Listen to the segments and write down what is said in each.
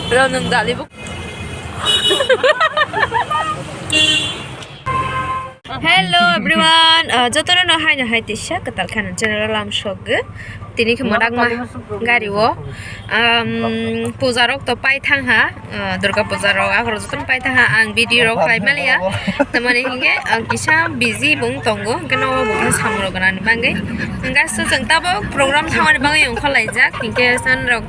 너는 달리복. Hello everyone. Jotono no hai tisha katal khanan channel lam shog. Tini khmodak ma gari wo. Pujarok to pai thang ha. Durga pujarok akhro joton pai thang ha ang video rok khai malia. Tamani hinge kisa busy bung tongo keno bung samro ganan bangai. Gaso jeng tabo program thamani bangai ong kholai jak hinge san rok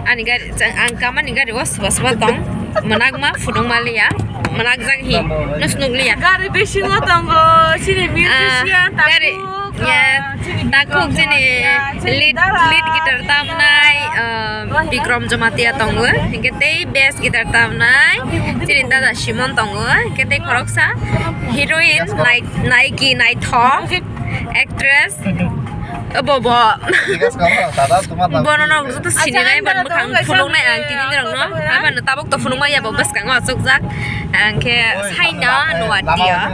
ani gari ang kamani gari was tong. Managma fudong malia. Managzang hi nusnuglia Gari beshi ngotongo sini musician gari ya takuk sini lead gitar tamnai Bikram Jamatia tongo kete bass gitar tamnai sini dada Shimon tongo kete koroksa heroine Nike night talk actress bobo bono no to sini nai ban bukhang phulung nai ang tini rong no aban tabok to phulung ma ya bobas kang asuk jak ang ke saina no atia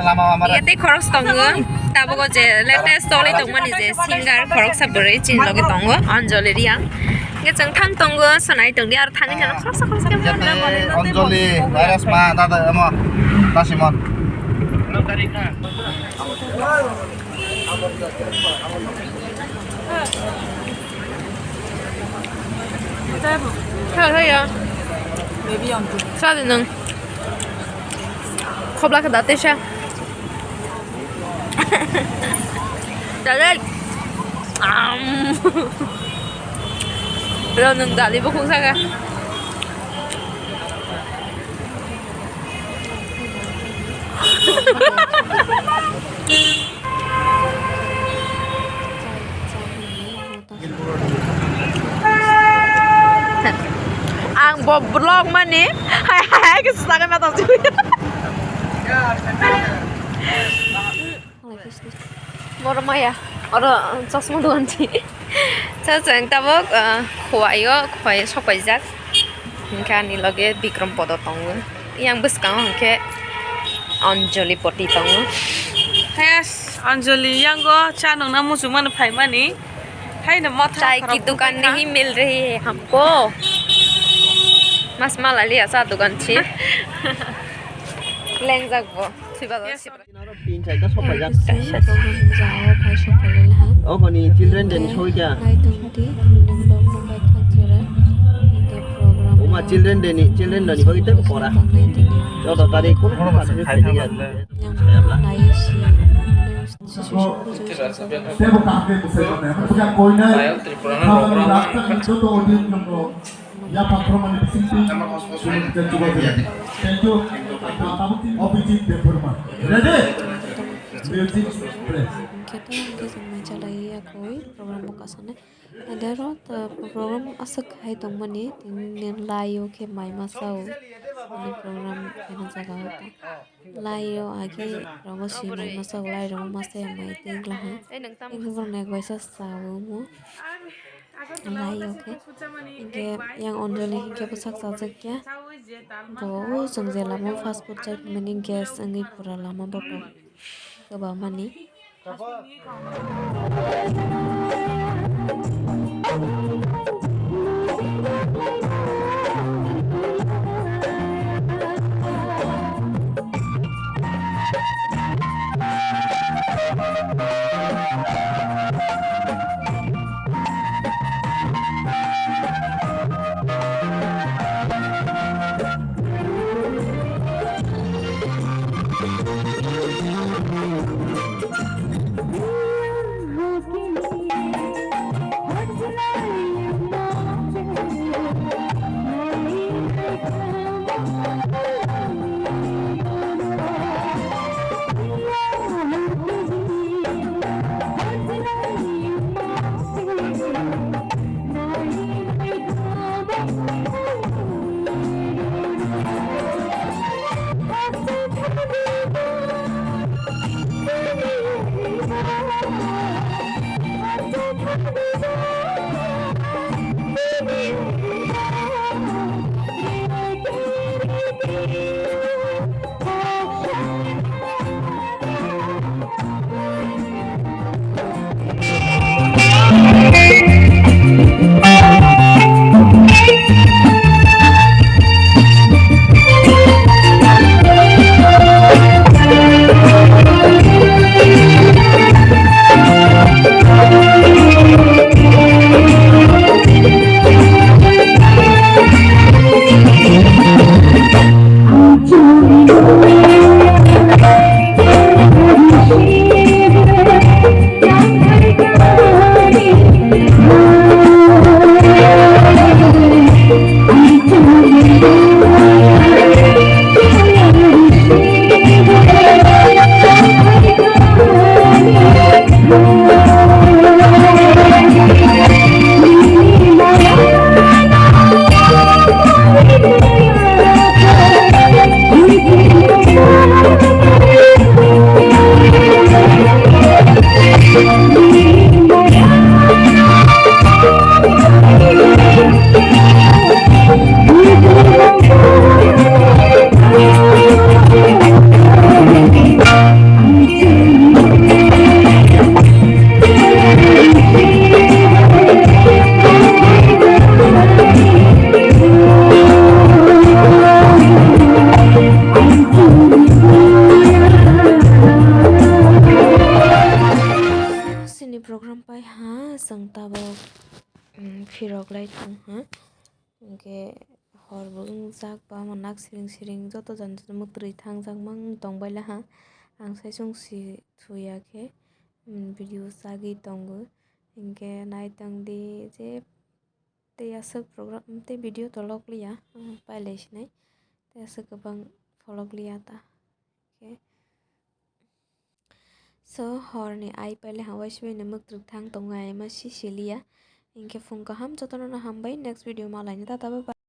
yate khoros tongo tabok je latest story tongmani je singer khorok sabure chin loge tongo Anjali riang nge jeng thang tongo sonai tongdi ar thani jano khorsa Anjali virus ma dada amo Tasimon Kaya sao thì nâng không là cái đó sao trời ơi rồi nâng đã đi vô không sao cả ang vlog mani hai cái sao cái mà tao chui orang maya orang chasma doan chi cha chang tabok khwai sokai jak hingka ni lage Bikram podo tongo yang beskang hangke Anjali poti tongo Yes, Anjali yango cha nong na musu man phai mani hai na ma चाय की दुकान नहीं मिल रही है हमको mas malah lihat satu दुकान छी lengjak bo thibado Pinchai ta sopa jak oh koni children den choi kya oma children den bagi ta pora jo ta tari ko ma se khai dia Saya bukan aktif sebenarnya, bukan koinnya. Kalau dilakukan itu tuh audit nomor, ya Pak Roman di sini sudah kita coba beri. Thank you. Kamu objektif deforma. Ready? Music play. Kita nanti sama jalai aku program buka sana. Ada rot program asal hai tong mani tinggal layu ke mai masau. Ini program kena jaga apa? Layu agi promosi mai masau layu promo masih mai tinggal ha. Tinggal naik biasa sawu mu. Layu ke. Ini yang Anjali ke pusak sajak ya. Bo sengje lama fast food cai mani gas angin pura lama botol. Coba mani. roglai tong ha hingke horbo ungjak ba manak siring joto jan mutrui tangjak mang tongbaila ha ang sai sungsi thuya khe video chagui tongo hingke naitong di je tei asok program tei video tolokliya pailai sinai tei asok gobang folokliya ta okay. So horni ai paile hawai sibai ni mukruk thang tongai ma siliya hingke phung kaham jotono hambai next video malaini tata bye bye.